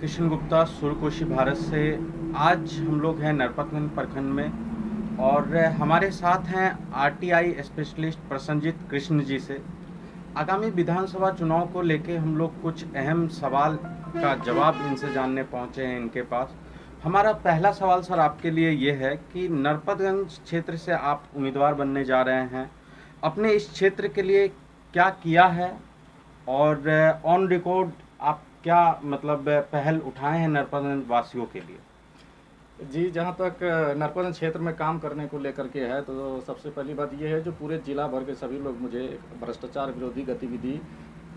कृष्ण गुप्ता सूर्यकोशी भारत से। आज हम लोग हैं नरपतगंज प्रखंड में और हमारे साथ हैं आरटीआई स्पेशलिस्ट प्रसन्नजीत कृष्ण जी से। आगामी विधानसभा चुनाव को लेके हम लोग कुछ अहम सवाल का जवाब इनसे जानने पहुंचे हैं इनके पास। हमारा पहला सवाल सर आपके लिए ये है कि नरपतगंज क्षेत्र से आप उम्मीदवार बनने जा रहे हैं, अपने इस क्षेत्र के लिए क्या किया है और ऑन रिकॉर्ड आप क्या मतलब पहल उठाए हैं नरपतगंज वासियों के लिए? जी, जहाँ तक नरपतगंज क्षेत्र में काम करने को लेकर के है, तो सबसे पहली बात ये है, जो पूरे जिला भर के सभी लोग मुझे भ्रष्टाचार विरोधी गतिविधि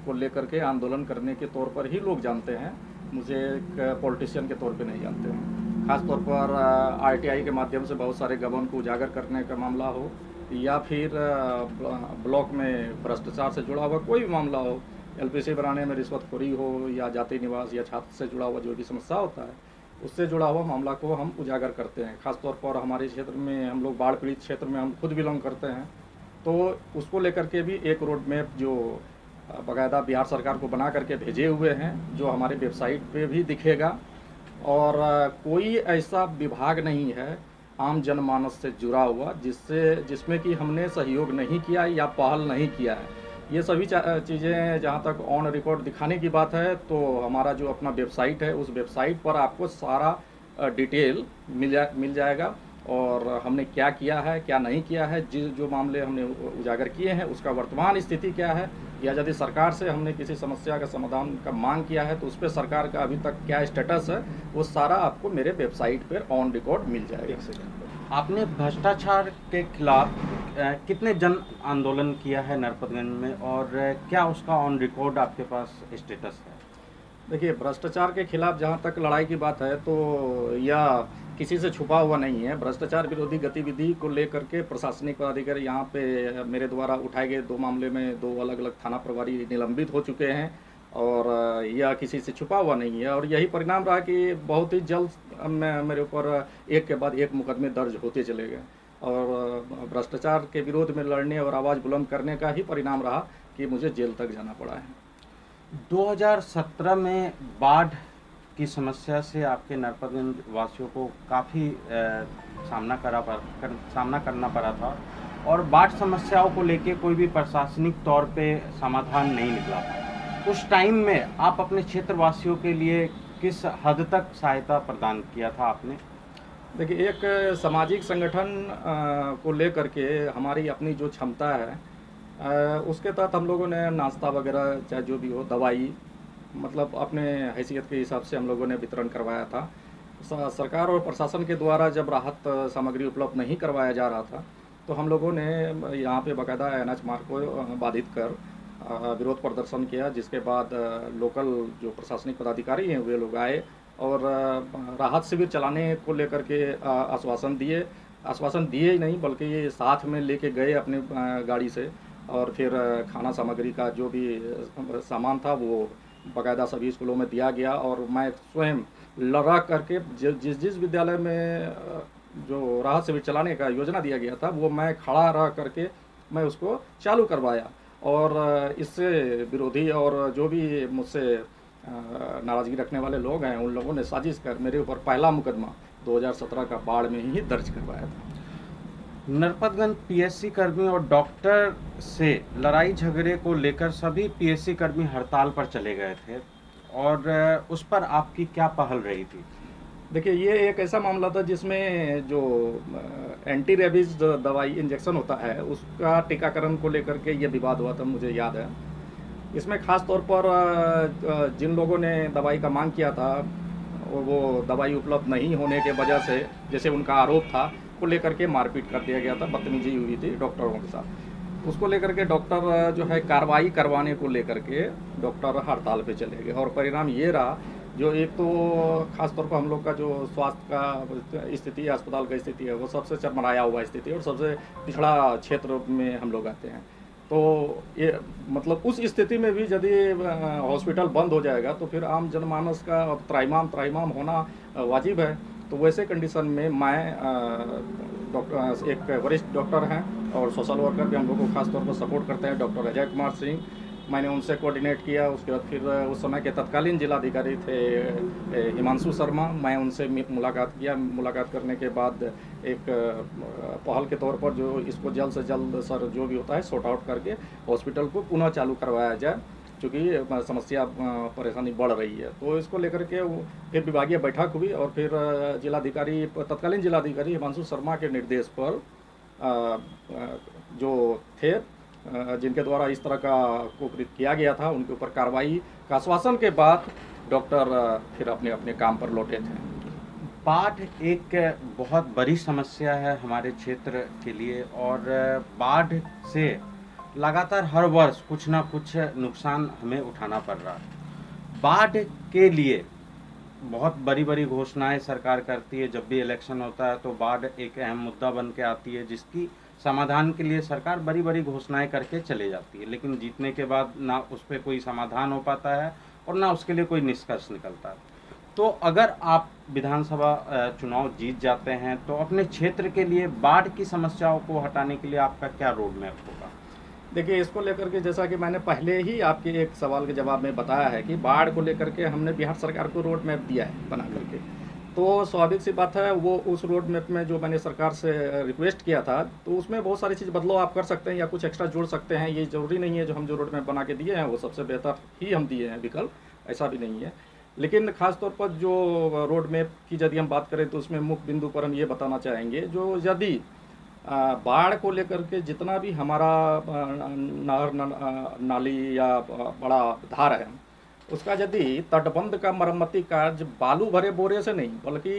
को लेकर के आंदोलन करने के तौर पर ही लोग जानते हैं। मुझे एक पॉलिटिशियन के तौर पे नहीं जानते हैं। ख़ास तौर पर आरटीआई के माध्यम से बहुत सारे गबन को उजागर करने का मामला हो, या फिर ब्लॉक में भ्रष्टाचार से जुड़ा हुआ कोई भी मामला हो, एलपीसी बनाने में रिश्वतखोरी हो, या जाति निवास या छात्र से जुड़ा हुआ जो भी समस्या होता है, उससे जुड़ा हुआ मामला को हम उजागर करते हैं। ख़ास तौर पर हमारे क्षेत्र में, हम लोग बाढ़ पीड़ित क्षेत्र में हम खुद बिलोंग करते हैं, तो उसको लेकर के भी एक रोड मैप जो बाकायदा बिहार सरकार को बना करके भेजे हुए हैं, जो हमारे वेबसाइट पे भी दिखेगा। और कोई ऐसा विभाग नहीं है आम जनमानस से जुड़ा हुआ जिसमें कि हमने सहयोग नहीं किया या पहल नहीं किया है। ये सभी चीज़ें जहाँ तक ऑन रिकॉर्ड दिखाने की बात है, तो हमारा जो अपना वेबसाइट है, उस वेबसाइट पर आपको सारा डिटेल मिल जाएगा, और हमने क्या किया है, क्या नहीं किया है, जो मामले हमने उजागर किए हैं उसका वर्तमान स्थिति क्या है, या यदि सरकार से हमने किसी समस्या का समाधान का मांग किया है तो उस पर सरकार का अभी तक क्या स्टेटस है, वो सारा आपको मेरे वेबसाइट पर ऑन रिकॉर्ड मिल जाएगा। आपने भ्रष्टाचार के खिलाफ कितने जन आंदोलन किया है नरपतगंज में, और क्या उसका ऑन रिकॉर्ड आपके पास स्टेटस है? देखिए, भ्रष्टाचार के खिलाफ जहाँ तक लड़ाई की बात है, तो यह किसी से छुपा हुआ नहीं है। भ्रष्टाचार विरोधी गतिविधि को लेकर के प्रशासनिक पदाधिकारी यहाँ पे मेरे द्वारा उठाए गए 2 मामले में 2 अलग अलग थाना प्रभारी निलंबित हो चुके हैं, और यह किसी से छुपा हुआ नहीं है। और यही परिणाम रहा कि बहुत ही जल्द मेरे ऊपर एक के बाद एक मुकदमे दर्ज होते चले गए, और भ्रष्टाचार के विरोध में लड़ने और आवाज़ बुलंद करने का ही परिणाम रहा कि मुझे जेल तक जाना पड़ा है। 2017 में बाढ़ की समस्या से आपके नरपतगंज वासियों को काफ़ी सामना करना पड़ा था, और बाढ़ समस्याओं को लेके कोई भी प्रशासनिक तौर पे समाधान नहीं निकला था। उस टाइम में आप अपने क्षेत्रवासियों के लिए किस हद तक सहायता प्रदान किया था आपने? देखिए, एक सामाजिक संगठन को लेकर के हमारी अपनी जो क्षमता है, उसके तहत हम लोगों ने नाश्ता वगैरह, चाहे जो भी हो, दवाई, मतलब अपने हैसियत के हिसाब से हम लोगों ने वितरण करवाया था। सरकार और प्रशासन के द्वारा जब राहत सामग्री उपलब्ध नहीं करवाया जा रहा था, तो हम लोगों ने यहाँ पे बाकायदा एनएच मार्ग को बाधित कर विरोध प्रदर्शन किया, जिसके बाद लोकल जो प्रशासनिक पदाधिकारी हैं वे लोग आए और राहत शिविर चलाने को लेकर के आश्वासन दिए ही नहीं, बल्कि ये साथ में लेके गए अपने गाड़ी से, और फिर खाना सामग्री का जो भी सामान था वो बाकायदा सभी स्कूलों में दिया गया। और मैं स्वयं लड़ा करके जिस विद्यालय में जो राहत शिविर चलाने का योजना दिया गया था, वो मैं खड़ा रह करके मैं उसको चालू करवाया, और इससे विरोधी और जो भी मुझसे नाराज़गी रखने वाले लोग हैं, उन लोगों ने साजिश कर मेरे ऊपर पहला मुकदमा 2017 का बाढ़ में ही दर्ज करवाया था। नरपतगंज पीएससी कर्मी और डॉक्टर से लड़ाई झगड़े को लेकर सभी पीएससी कर्मी हड़ताल पर चले गए थे, और उस पर आपकी क्या पहल रही थी? देखिए, ये एक ऐसा मामला था जिसमें जो एंटी रेबीज दवाई इंजेक्शन होता है, उसका टीकाकरण को लेकर के ये विवाद हुआ था, मुझे याद है। इसमें ख़ास तौर पर जिन लोगों ने दवाई का मांग किया था, वो दवाई उपलब्ध नहीं होने के वजह से, जैसे उनका आरोप था, को लेकर के मारपीट कर दिया गया था, बदतमीजी हुई थी डॉक्टरों के साथ। उसको लेकर के डॉक्टर जो है कार्रवाई करवाने को लेकर के डॉक्टर हड़ताल पे चले गए, और परिणाम ये रहा, जो एक तो ख़ास तौर पर हम लोग का जो स्वास्थ्य का स्थिति है, अस्पताल का स्थिति है, वो सबसे चरमराया हुआ स्थिति है, और सबसे पिछड़ा क्षेत्र में हम लोग आते हैं। तो ये मतलब उस स्थिति में भी यदि हॉस्पिटल बंद हो जाएगा, तो फिर आम जनमानस का त्राहिमाम होना वाजिब है। तो वैसे कंडीशन में मैं एक वरिष्ठ डॉक्टर हैं और सोशल वर्कर भी हम लोग को खास तौर पर सपोर्ट करते हैं, डॉक्टर अजय कुमार सिंह, मैंने उनसे कोऑर्डिनेट किया। उसके बाद फिर उस समय के तत्कालीन जिलाधिकारी थे हिमांशु शर्मा, मैं उनसे मुलाकात किया। मुलाकात करने के बाद एक पहल के तौर पर जो इसको जल्द से जल्द सर जो भी होता है सॉर्ट आउट करके हॉस्पिटल को पुनः चालू करवाया जाए, क्योंकि समस्या परेशानी बढ़ रही है। तो इसको लेकर के फिर विभागीय बैठक हुई और फिर जिलाधिकारी तत्कालीन जिलाधिकारी हिमांशु शर्मा के निर्देश पर जो थे जिनके द्वारा इस तरह का कुकृत्य किया गया था, उनके ऊपर कार्रवाई का आश्वासन के बाद डॉक्टर फिर अपने अपने काम पर लौटे थे। बाढ़ एक बहुत बड़ी समस्या है हमारे क्षेत्र के लिए, और बाढ़ से लगातार हर वर्ष कुछ ना कुछ नुकसान हमें उठाना पड़ रहा है। बाढ़ के लिए बहुत बड़ी बड़ी घोषणाएं सरकार करती है। जब भी इलेक्शन होता है तो बाढ़ एक अहम मुद्दा बन के आती है, जिसकी समाधान के लिए सरकार बड़ी बड़ी घोषणाएं करके चले जाती है, लेकिन जीतने के बाद ना उस पर कोई समाधान हो पाता है और ना उसके लिए कोई निष्कर्ष निकलता है। तो अगर आप विधानसभा चुनाव जीत जाते हैं तो अपने क्षेत्र के लिए बाढ़ की समस्याओं को हटाने के लिए आपका क्या रोड मैप होगा? देखिए, इसको लेकर के जैसा कि मैंने पहले ही आपके एक सवाल के जवाब में बताया है कि बाढ़ को लेकर के हमने बिहार सरकार को रोड मैप दिया है बना करके। तो स्वाभाविक सी बात है, वो उस रोड मैप में जो मैंने सरकार से रिक्वेस्ट किया था, तो उसमें बहुत सारी चीज़ बदलाव आप कर सकते हैं या कुछ एक्स्ट्रा जोड़ सकते हैं। ये ज़रूरी नहीं है जो हम जो रोड मैप बना के दिए हैं वो सबसे बेहतर ही हम दिए हैं, विकल्प ऐसा भी नहीं है। लेकिन खासतौर पर जो रोड मैप की यदि हम बात करें तो उसमें मुख्य बिंदु पर हम ये बताना चाहेंगे, जो यदि बाढ़ को लेकर के जितना भी हमारा नहर नाली या बड़ा धार है, उसका यदि तटबंध का मरम्मती कार्य बालू भरे बोरे से नहीं बल्कि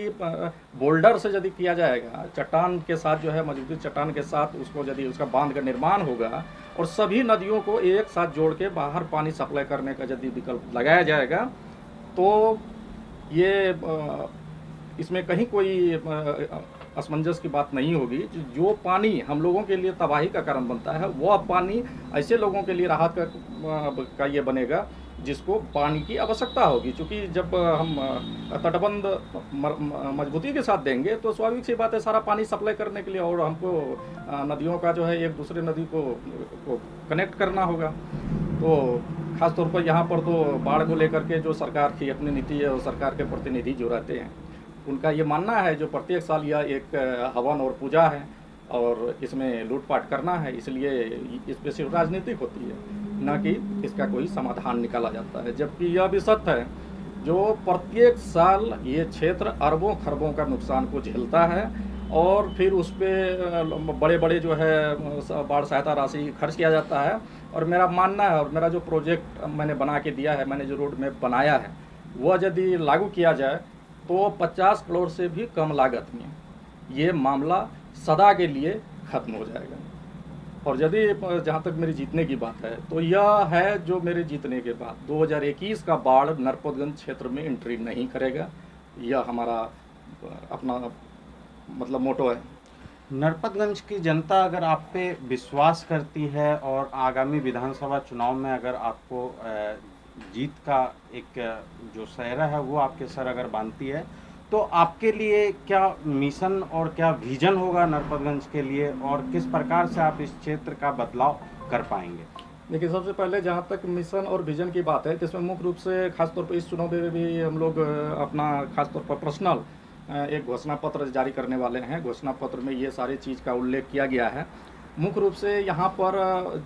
बोल्डर से यदि किया जाएगा, चट्टान के साथ जो है मजबूत चट्टान के साथ उसको यदि उसका बांध का निर्माण होगा और सभी नदियों को एक साथ जोड़ के बाहर पानी सप्लाई करने का यदि विकल्प लगाया जाएगा, तो ये इसमें कहीं कोई असमंजस की बात नहीं होगी। जो पानी हम लोगों के लिए तबाही का कारण बनता है, वह पानी ऐसे लोगों के लिए राहत का ये बनेगा जिसको पानी की आवश्यकता होगी। क्योंकि जब हम तटबंध मजबूती के साथ देंगे तो स्वाभाविक सी बात है सारा पानी सप्लाई करने के लिए, और हमको नदियों का जो है एक दूसरे नदी को कनेक्ट करना होगा। तो खास तौर पर यहाँ पर तो बाढ़ को लेकर के जो सरकार की अपनी नीति है और सरकार के प्रतिनिधि जो रहते हैं, उनका ये मानना है जो प्रत्येक साल यह एक हवन और पूजा है और इसमें लूटपाट करना है, इसलिए इस पर सिर्फ राजनीतिक होती है, न कि इसका कोई समाधान निकाला जाता है। जबकि यह भी सत्य है जो प्रत्येक साल ये क्षेत्र अरबों खरबों का नुकसान को झेलता है और फिर उस पर बड़े बड़े जो है बाढ़ सहायता राशि खर्च किया जाता है। और मेरा मानना है और मेरा जो प्रोजेक्ट मैंने बना के दिया है, मैंने जो रोड मैप बनाया है, वह यदि लागू किया जाए तो 50 करोड़ से भी कम लागत में ये मामला सदा के लिए ख़त्म हो जाएगा। और यदि जहाँ तक मेरी जीतने की बात है तो यह है जो मेरे जीतने के बाद 2021 का बाढ़ नरपतगंज क्षेत्र में एंट्री नहीं करेगा। यह हमारा अपना मतलब मोटो है। नरपतगंज की जनता अगर आप पे विश्वास करती है और आगामी विधानसभा चुनाव में अगर आपको जीत का एक जो सहरा है वो आपके सर अगर बांधती है, तो आपके लिए क्या मिशन और क्या विजन होगा नरपतगंज के लिए, और किस प्रकार से आप इस क्षेत्र का बदलाव कर पाएंगे? देखिए, सबसे पहले जहाँ तक मिशन और विजन की बात है तो इसमें मुख्य रूप से खासतौर पर इस चुनाव में भी हम लोग अपना खासतौर पर पर्सनल एक घोषणा पत्र जारी करने वाले हैं। घोषणा पत्र में ये सारी चीज़ का उल्लेख किया गया है। मुख्य रूप से यहाँ पर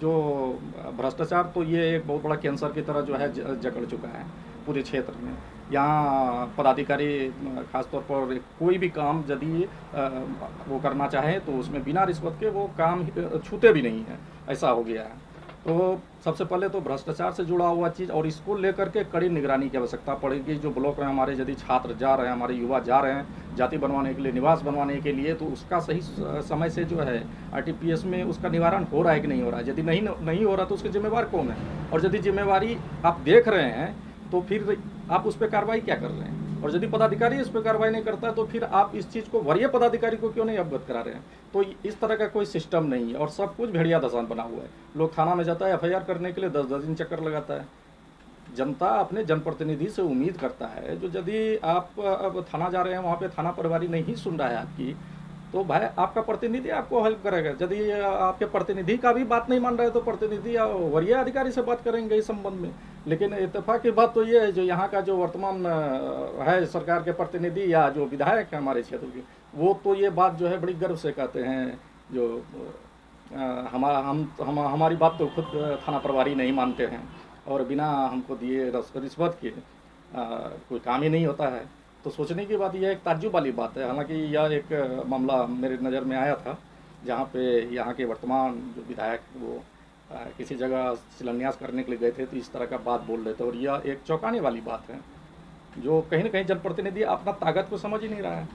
जो भ्रष्टाचार, तो ये एक बहुत बड़ा कैंसर की तरह जो है जकड़ चुका है पूरे क्षेत्र में। यहाँ पदाधिकारी खासतौर पर कोई भी काम यदि वो करना चाहे तो उसमें बिना रिश्वत के वो काम छूते भी नहीं है, ऐसा हो गया है। तो सबसे पहले तो भ्रष्टाचार से जुड़ा हुआ चीज़ और इसको लेकर के कड़ी निगरानी की आवश्यकता पड़ेगी। जो ब्लॉक में हमारे यदि छात्र जा रहे हैं, हमारे युवा जा रहे हैं जाति बनवाने के लिए, निवास बनवाने के लिए, तो उसका सही समय से जो है RTPS में उसका निवारण हो रहा है कि नहीं हो रहा है। यदि नहीं हो रहा तो उसके जिम्मेवार कौन है, और यदि जिम्मेवारी आप देख रहे हैं तो फिर आप उस पर कार्रवाई क्या कर रहे हैं, और यदि पदाधिकारी इस पर कार्रवाई नहीं करता है तो फिर आप इस चीज़ को वरीय पदाधिकारी को क्यों नहीं अवगत करा रहे हैं। तो इस तरह का कोई सिस्टम नहीं है और सब कुछ भेड़िया दसान बना हुआ है। लोग थाना में जाता है FIR करने के लिए 10-10 दिन चक्कर लगाता है। जनता अपने जनप्रतिनिधि से उम्मीद करता है जो यदि आप अब थाना जा रहे हैं वहाँ पे थाना प्रभारी नहीं सुन रहा है आपकी, तो भाई आपका प्रतिनिधि आपको हेल्प करेगा। यदि आपके प्रतिनिधि का भी बात नहीं मान रहे तो प्रतिनिधि या वरीय अधिकारी से बात करेंगे इस संबंध में। लेकिन इत्तेफाक की बात तो ये है, जो यहाँ का जो वर्तमान है सरकार के प्रतिनिधि या जो विधायक है हमारे क्षेत्र के, वो तो ये बात जो है बड़ी गर्व से कहते हैं, जो हमारी बात तो खुद थाना प्रभारी नहीं मानते हैं, और बिना हमको दिए रिश्वत के कोई काम ही नहीं होता है। तो सोचने की बात यह एक ताज्जुब वाली बात है। हालांकि यह एक मामला मेरे नज़र में आया था, जहाँ पे यहाँ के वर्तमान जो विधायक वो किसी जगह शिलान्यास करने के लिए गए थे, तो इस तरह का बात बोल रहे थे, और यह एक चौंकाने वाली बात है, जो कहीं ना कहीं जनप्रतिनिधि अपना ताकत को समझ ही नहीं रहा है।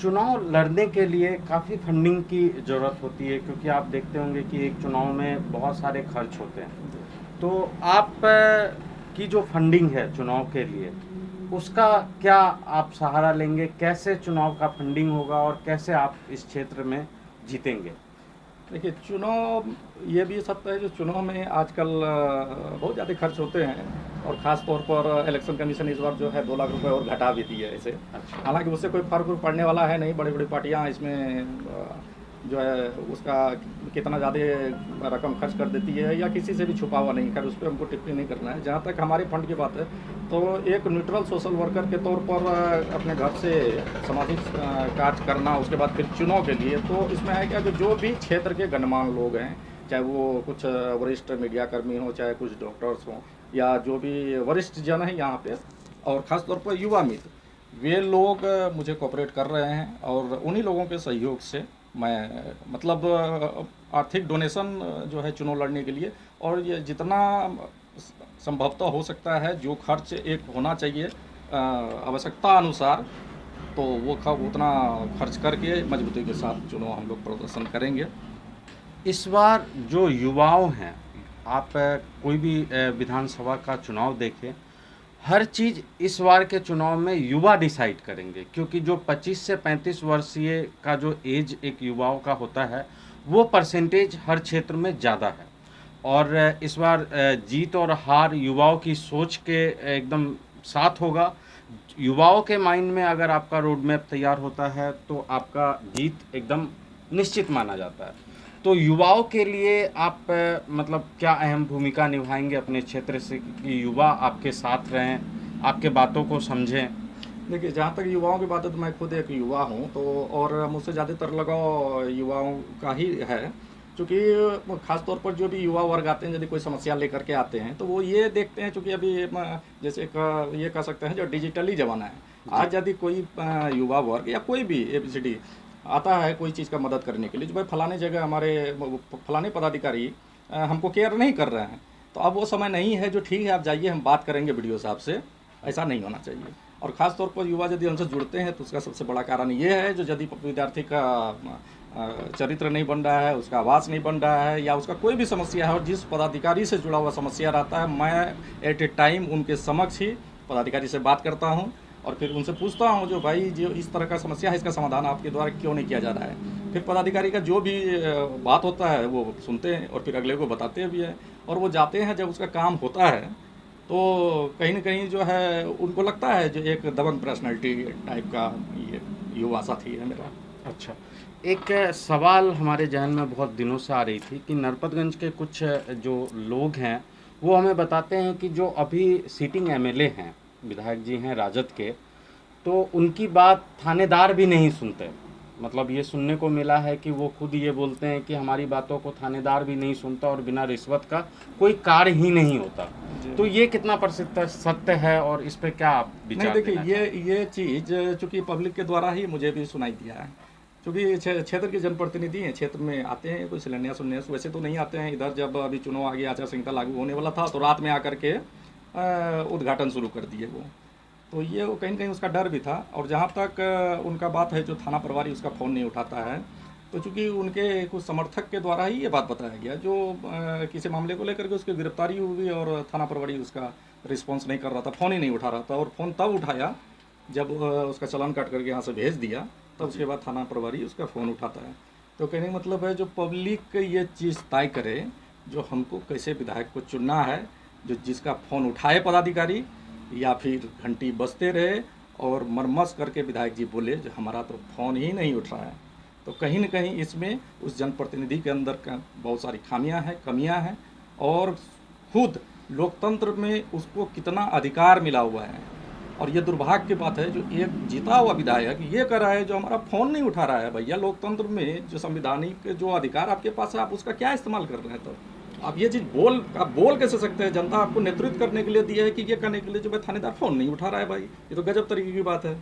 चुनाव लड़ने के लिए काफ़ी फंडिंग की ज़रूरत होती है, क्योंकि आप देखते होंगे कि एक चुनाव में बहुत सारे खर्च होते हैं। तो आप की जो फंडिंग है चुनाव के लिए, उसका क्या आप सहारा लेंगे? कैसे चुनाव का फंडिंग होगा और कैसे आप इस क्षेत्र में जीतेंगे? देखिए, चुनाव ये भी सत्य है, जो चुनाव में आजकल बहुत ज़्यादा खर्च होते हैं, और ख़ास तौर पर इलेक्शन कमीशन इस बार जो है 2 लाख रुपए और घटा भी दी है इसे। अच्छा। हालांकि उससे कोई फर्क पड़ने वाला है नहीं, बड़ी बड़ी पार्टियां इसमें जो है उसका कितना ज़्यादा रकम खर्च कर देती है, या किसी से भी छुपा हुआ नहीं। खैर उस पर हमको टिप्पणी नहीं करना है। जहाँ तक हमारे फंड की बात है, तो एक न्यूट्रल सोशल वर्कर के तौर पर अपने घर से सामाजिक कार्य करना, उसके बाद फिर चुनाव के लिए, तो इसमें है क्या कि जो भी क्षेत्र के गणमान्य लोग हैं, चाहे वो कुछ वरिष्ठ मीडिया कर्मी हों, चाहे कुछ डॉक्टर्स हों, या जो भी वरिष्ठ जन हैं यहाँ पे, और ख़ास तौर पर युवा मित्र, वे लोग मुझे कोऑपरेट कर रहे हैं। और उन्हीं लोगों के सहयोग से मैं मतलब आर्थिक डोनेशन जो है चुनाव लड़ने के लिए, और ये जितना संभवतः हो सकता है, जो खर्च एक होना चाहिए आवश्यकता अनुसार, तो वो उतना खर्च करके मजबूती के साथ चुनाव हम लोग प्रदर्शन करेंगे। इस बार जो युवाओं हैं, आप कोई भी विधानसभा का चुनाव देखें, हर चीज़ इस बार के चुनाव में युवा डिसाइड करेंगे, क्योंकि जो 25 से 35 वर्षीय का जो एज एक युवाओं का होता है, वो परसेंटेज हर क्षेत्र में ज़्यादा है। और इस बार जीत और हार युवाओं की सोच के एकदम साथ होगा। युवाओं के माइंड में अगर आपका रोड मैप तैयार होता है, तो आपका जीत एकदम निश्चित माना जाता है। तो युवाओं के लिए आप मतलब क्या अहम भूमिका निभाएंगे अपने क्षेत्र से, कि युवा आपके साथ रहें, आपके बातों को समझें? देखिए, जहाँ तक युवाओं की बात है, तो मैं खुद एक युवा हूँ, तो और मुझसे ज़्यादातर लगाव युवाओं का ही है। चूँकि ख़ास तौर पर जो भी युवा वर्ग आते हैं, यदि कोई समस्या लेकर के आते हैं, तो वो ये देखते हैं, चूँकि अभी जैसे ये कह सकते हैं जो डिजिटली ज़माना है, आज यदि कोई युवा वर्ग या कोई भी ABCD आता है कोई चीज़ का मदद करने के लिए, जो भाई फलाने जगह हमारे फलाने पदाधिकारी हमको केयर नहीं कर रहे हैं, तो अब वो समय नहीं है जो ठीक है आप जाइए हम बात करेंगे वीडियो साहब से। ऐसा नहीं होना चाहिए। और ख़ास तौर पर युवा यदि हमसे जुड़ते हैं, तो उसका सबसे बड़ा कारण ये है, जो यदि विद्यार्थी का चरित्र नहीं बन रहा है, उसका आवास नहीं बन रहा है, या उसका कोई भी समस्या है, और जिस पदाधिकारी से जुड़ा हुआ समस्या रहता है, मैं एट ए टाइम उनके समक्ष ही पदाधिकारी से बात करता हूँ, और फिर उनसे पूछता हूँ जो भाई जो इस तरह का समस्या है, इसका समाधान आपके द्वारा क्यों नहीं किया जा रहा है। फिर पदाधिकारी का जो भी बात होता है वो सुनते हैं, और फिर अगले को बताते भी हैं, और वो जाते हैं। जब उसका काम होता है, तो कहीं ना कहीं जो है उनको लगता है जो एक दबंग पर्सनैलिटी टाइप का ये युवा साथी है मेरा। अच्छा, एक सवाल हमारे जहन में बहुत दिनों से आ रही थी कि नरपतगंज के कुछ जो लोग हैं, वो हमें बताते हैं कि जो अभी सिटिंग MLA हैं, विधायक जी हैं राजद के, तो उनकी बात थानेदार भी नहीं सुनते। मतलब ये सुनने को मिला है कि वो खुद ये बोलते हैं कि हमारी बातों को थानेदार भी नहीं सुनता, और बिना रिश्वत का कोई कार्य ही नहीं होता। तो ये कितना % सत्य है, और इस पर क्या आप विचार? नहीं, देखिए, ये चीज़ चूँकि पब्लिक के द्वारा ही मुझे भी सुनाई दिया है, क्योंकि क्षेत्र के जनप्रतिनिधि हैं, क्षेत्र में आते हैं, कोई शिलान्यास उन्यास वैसे तो नहीं आते हैं इधर। जब अभी चुनाव आ गया, आचार संहिता लागू होने वाला था, तो रात में आकर के उद्घाटन शुरू कर दिए वो। तो ये वो कहीं ना कहीं उसका डर भी था। और जहाँ तक उनका बात है, जो थाना प्रभारी उसका फ़ोन नहीं उठाता है, तो चूँकि उनके कुछ समर्थक के द्वारा ही ये बात बताया गया, जो किसी मामले को लेकर के उसकी गिरफ्तारी हुई, और थाना प्रभारी उसका रिस्पॉन्स नहीं कर रहा था, फ़ोन ही नहीं उठा रहा था। और फ़ोन तब उठाया जब उसका चालान काट करके यहाँ से भेज दिया, तब उसके बाद थाना प्रभारी उसका फ़ोन उठाता है। तो कहने का मतलब है, जो पब्लिक ये चीज़ तय करे, जो हमको कैसे विधायक को चुनना है, जो जिसका फ़ोन उठाए पदाधिकारी, या फिर घंटी बजते रहे और मरमस करके विधायक जी बोले जो हमारा तो फ़ोन ही नहीं उठ रहा है, तो कहीं न कहीं इसमें उस जनप्रतिनिधि के अंदर बहुत सारी खामियां हैं, कमियां हैं, और खुद लोकतंत्र में उसको कितना अधिकार मिला हुआ है। और ये दुर्भाग्य की बात है, जो एक जीता हुआ विधायक ये कर रहा है, जो हमारा फ़ोन नहीं उठा रहा है। भैया, लोकतंत्र में जो संवैधानिक जो अधिकार आपके पास है, आप उसका क्या इस्तेमाल कर रहे हैं? तो आप ये चीज़ आप बोल कैसे सकते हैं? जनता आपको नेतृत्व करने के लिए दी है कि ये करने के लिए, जो भाई थानेदार फ़ोन नहीं उठा रहा है, भाई ये तो गजब तरीके की बात है।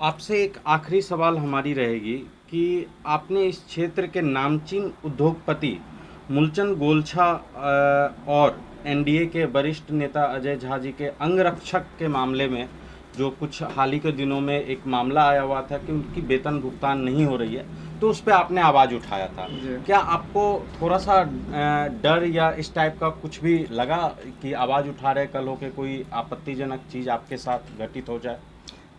आपसे एक आखिरी सवाल हमारी रहेगी कि आपने इस क्षेत्र के नामचीन उद्योगपति मूलचंद गोलछा और एनडीए के वरिष्ठ नेता अजय झा जी के अंगरक्षक के मामले में, जो कुछ हाल ही के दिनों में एक मामला आया हुआ था कि उनकी वेतन भुगतान नहीं हो रही है, तो उस पर आपने आवाज़ उठाया था। क्या आपको थोड़ा सा डर या इस टाइप का कुछ भी लगा कि आवाज़ उठा रहे, कल हो के कोई आपत्तिजनक चीज़ आपके साथ घटित हो जाए?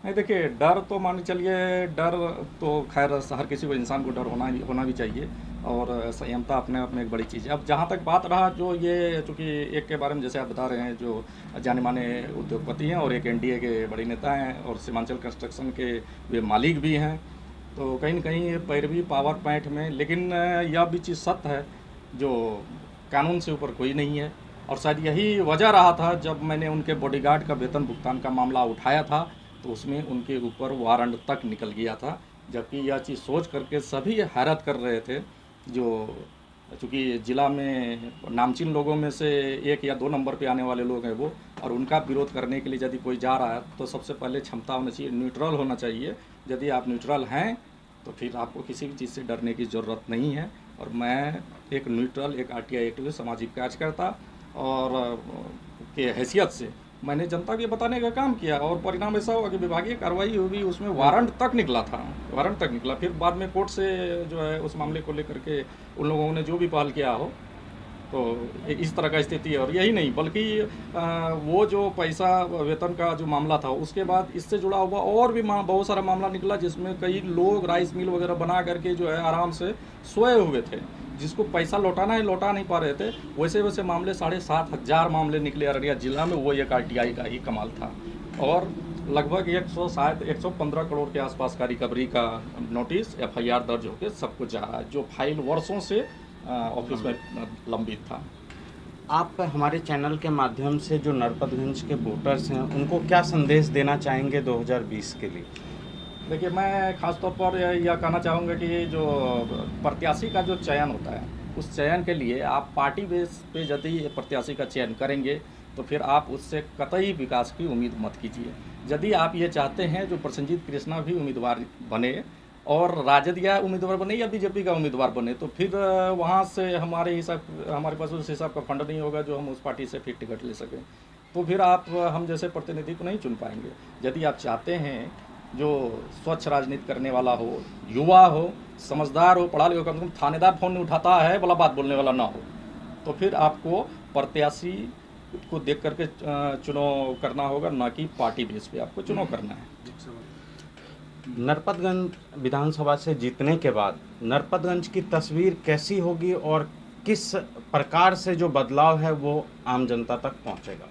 नहीं, देखिए, डर तो मान के चलिए, डर तो खैर हर किसी को, इंसान को डर होना भी चाहिए, और संयमता अपने आप में एक बड़ी चीज़ है। अब जहाँ तक बात रहा, जो ये चूँकि एक के बारे में जैसे आप बता रहे हैं, जो जाने माने उद्योगपति हैं और एक एनडीए के बड़े नेता हैं और सीमांचल कंस्ट्रक्शन के वे मालिक भी हैं, तो कहीं न कहीं ये पैरवी पावर पॉइंट में। लेकिन यह भी चीज़ सत्य है, जो कानून से ऊपर कोई नहीं है, और शायद यही वजह रहा था जब मैंने उनके बॉडीगार्ड का वेतन भुगतान का मामला उठाया था, तो उसमें उनके ऊपर वारंट तक निकल गया था। जबकि यह चीज़ सोच करके सभी हैरत कर रहे थे, जो चूँकि ज़िला में नामचीन लोगों में से 1 या 2 नंबर पे आने वाले लोग हैं वो, और उनका विरोध करने के लिए यदि कोई जा रहा है तो सबसे पहले क्षमता होना चाहिए, न्यूट्रल होना चाहिए। यदि आप न्यूट्रल हैं तो फिर आपको किसी भी चीज़ से डरने की ज़रूरत नहीं है। और मैं एक न्यूट्रल, एक आरटीआई एक्टिविस्ट, सामाजिक कार्यकर्ता और के हैसियत से मैंने जनता को ये बताने का काम किया, और परिणाम ऐसा हुआ कि विभागीय कार्रवाई हुई, उसमें वारंट तक निकला था, वारंट तक निकला। फिर बाद में कोर्ट से जो है उस मामले को लेकर के उन लोगों ने जो भी पहल किया हो, तो इस तरह का स्थिति है। और यही नहीं, बल्कि वो जो पैसा वेतन का जो मामला था, उसके बाद इससे जुड़ा हुआ और भी बहुत सारा मामला निकला, जिसमें कई लोग राइस मिल वगैरह बना करके जो है आराम से सोए हुए थे, जिसको पैसा लौटाना है, लौटा नहीं पा रहे थे। वैसे वैसे मामले 7,500 मामले निकले अररिया जिला में, वो एक आरटीआई का ही कमाल था। और लगभग 115 करोड़ के आसपास का रिकवरी का नोटिस, एफआईआर दर्ज होकर सब कुछ जा रहा है, जो फाइल वर्षों से ऑफिस में लंबित था। आप हमारे चैनल के माध्यम से जो नरपतगंज के वोटर्स हैं, उनको क्या संदेश देना चाहेंगे 2020 के लिए? देखिए, मैं ख़ास तौर पर यह कहना चाहूँगा कि जो प्रत्याशी का जो चयन होता है, उस चयन के लिए आप पार्टी बेस पे यदि प्रत्याशी का चयन करेंगे, तो फिर आप उससे कतई विकास की उम्मीद मत कीजिए। यदि आप ये चाहते हैं जो प्रसन्नजीत कृष्णा भी उम्मीदवार बने, और राजद या उम्मीदवार बने या बीजेपी का उम्मीदवार बने, तो फिर वहाँ से हमारे पास उस हिसाब का फंड नहीं होगा जो हम उस पार्टी से फिर टिकट ले सकें। तो फिर आप हम जैसे प्रतिनिधि को नहीं चुन पाएंगे। यदि आप चाहते हैं जो स्वच्छ राजनीति करने वाला हो, युवा हो, समझदार हो, पढ़ा लिखा, कम से कम थानेदार फ़ोन नहीं उठाता है वाला बात बोलने वाला ना हो, तो फिर आपको प्रत्याशी को देख करके चुनाव करना होगा, ना कि पार्टी बेस पे आपको चुनाव करना है। नरपतगंज विधानसभा से जीतने के बाद नरपतगंज की तस्वीर कैसी होगी और किस प्रकार से जो बदलाव है वो आम जनता तक पहुंचेगा?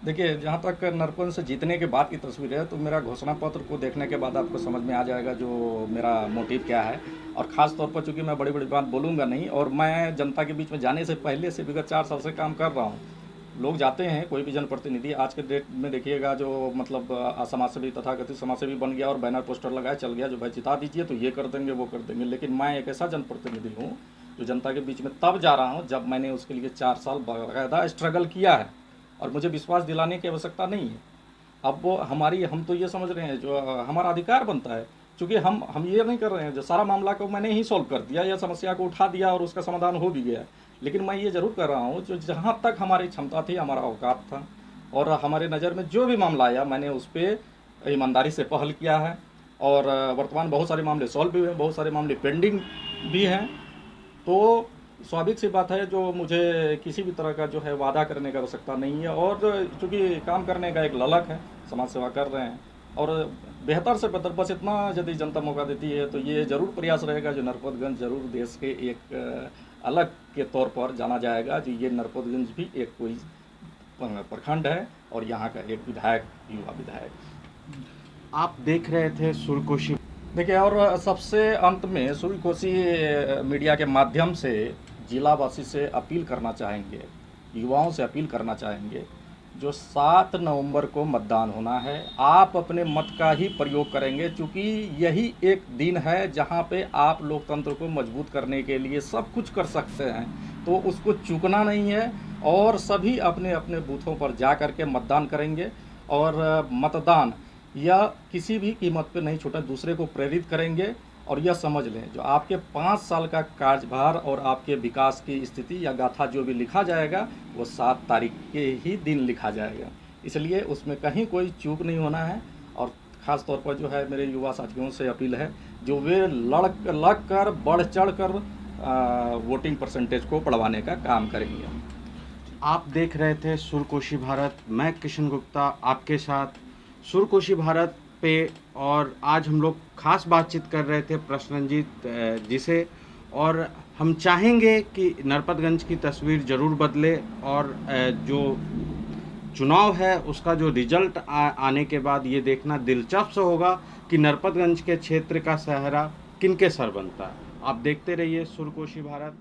देखिए, जहाँ तक नरपतगंज से जीतने के बाद की तस्वीर है, तो मेरा घोषणा पत्र को देखने के बाद आपको समझ में आ जाएगा जो मेरा मोटिव क्या है। और ख़ास तौर पर चूँकि मैं बड़ी बड़ी बात बोलूँगा नहीं, और मैं जनता के बीच में जाने से पहले से विगत 4 साल से काम कर रहा हूँ। लोग जाते हैं, कोई भी जनप्रतिनिधि आज के डेट में देखिएगा, जो मतलब समाजसेवी, तथाकथित समाजसेवी बन गया और बैनर पोस्टर लगाए चल गया, जो भाई जिता दीजिए तो ये कर देंगे, वो कर देंगे। लेकिन मैं एक ऐसा जनप्रतिनिधि हूँ जो जनता के बीच में तब जा रहा हूँ जब मैंने उसके लिए 4 साल बाकायदा स्ट्रगल किया है, और मुझे विश्वास दिलाने की आवश्यकता नहीं है। अब वो हम तो ये समझ रहे हैं जो हमारा अधिकार बनता है, चूँकि हम ये नहीं कर रहे हैं जो सारा मामला को मैंने ही सॉल्व कर दिया या समस्या को उठा दिया और उसका समाधान हो भी गया। लेकिन मैं ये ज़रूर कर रहा हूँ जो जहाँ तक हमारी क्षमता थी, हमारा औकात था, और हमारे नज़र में जो भी मामला आया, मैंने उस पर ईमानदारी से पहल किया है। और वर्तमान बहुत सारे मामले सॉल्व भी हुए, बहुत सारे मामले पेंडिंग भी हैं। तो स्वाभाविक सी बात है, जो मुझे किसी भी तरह का जो है वादा करने की आवश्यकता नहीं है। और चूँकि काम करने का एक ललक है, समाज सेवा कर रहे हैं, और बेहतर से बेहतर बस इतना यदि जनता मौका देती है तो ये ज़रूर प्रयास रहेगा जो नरपतगंज ज़रूर देश के एक अलग के तौर पर जाना जाएगा, जो ये नरपतगंज भी एक कोई प्रखंड है और यहाँ का एक विधायक, युवा विधायक। आप देख रहे थे सुरकुशी देखिए, और सबसे अंत में सूर्यकोशी मीडिया के माध्यम से जिलावासी से अपील करना चाहेंगे, युवाओं से अपील करना चाहेंगे, जो 7 नवंबर को मतदान होना है, आप अपने मत का ही प्रयोग करेंगे, क्योंकि यही एक दिन है जहां पे आप लोकतंत्र को मजबूत करने के लिए सब कुछ कर सकते हैं, तो उसको चूकना नहीं है। और सभी अपने अपने बूथों पर जा कर के मतदान करेंगे, और मतदान या किसी भी कीमत पे नहीं छूटा, दूसरे को प्रेरित करेंगे। और यह समझ लें, जो आपके 5 साल का कार्यभार और आपके विकास की स्थिति या गाथा जो भी लिखा जाएगा, वो 7 तारीख के ही दिन लिखा जाएगा। इसलिए उसमें कहीं कोई चूक नहीं होना है। और ख़ास तौर पर जो है मेरे युवा साथियों से अपील है, जो वे लग कर बढ़ चढ़ कर वोटिंग परसेंटेज को बढ़वाने का काम करेंगे। आप देख रहे थे सूर्यकोशी भारत, मैं किशन गुप्ता आपके साथ सूर्यकोशी भारत पे। और आज हम लोग खास बातचीत कर रहे थे प्रसन्नजीत जी से, और हम चाहेंगे कि नरपतगंज की तस्वीर ज़रूर बदले, और जो चुनाव है उसका जो रिजल्ट आने के बाद ये देखना दिलचस्प होगा कि नरपतगंज के क्षेत्र का सेहरा किनके सर बनता है। आप देखते रहिए सूर्यकोशी भारत।